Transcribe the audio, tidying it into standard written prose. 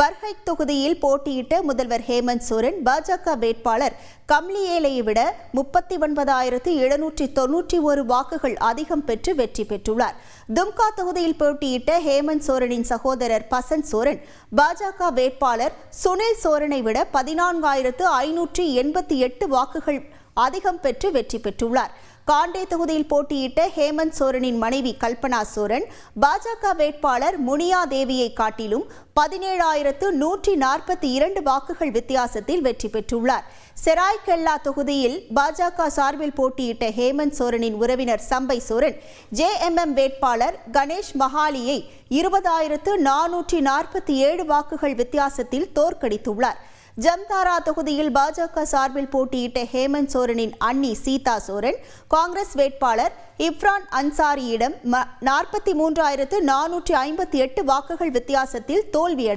பர்ஹைட் தொகுதியில் போட்டியிட்ட முதல்வர் ஹேமந்த் சோரன் பாஜக வேட்பாளர் கம்லியேலையை விட 39,791 வாக்குகள் அதிகம் பெற்று வெற்றி பெற்றுள்ளார். தும்கா தொகுதியில் போட்டியிட்ட ஹேமந்த் சோரனின் சகோதரர் பசந்த் சோரன் பாஜக வேட்பாளர் சுனில் சோரனை விட 14,588 வாக்குகள் அதிகம் பெற்று வெற்றி பெற்றுள்ளார். காண்டே தொகுதியில் போட்டியிட்ட ஹேமந்த் சோரனின் மனைவி கல்பனா சோரன் பாஜக வேட்பாளர் முனியா தேவியை காட்டிலும் 17,142 வாக்குகள் வித்தியாசத்தில் வெற்றி பெற்றுள்ளார். செராய்கெல்லா தொகுதியில் பாஜக சார்பில் போட்டியிட்ட ஹேமந்த் சோரனின் உறவினர் சம்பை சோரன் JMM வேட்பாளர் கணேஷ் மஹாலியை 20,447 வாக்குகள் வித்தியாசத்தில் தோற்கடித்துள்ளார். ஜம்தாரா தொகுதியில் பாஜக சார்பில் போட்டியிட்ட ஹேமந்த் சோரனின் அண்ணி சீதா சோரன் காங்கிரஸ் வேட்பாளர் இப்ரான் அன்சாரியிடம் 43,458 வாக்குகள் வித்தியாசத்தில் தோல்வியடைந்தார்.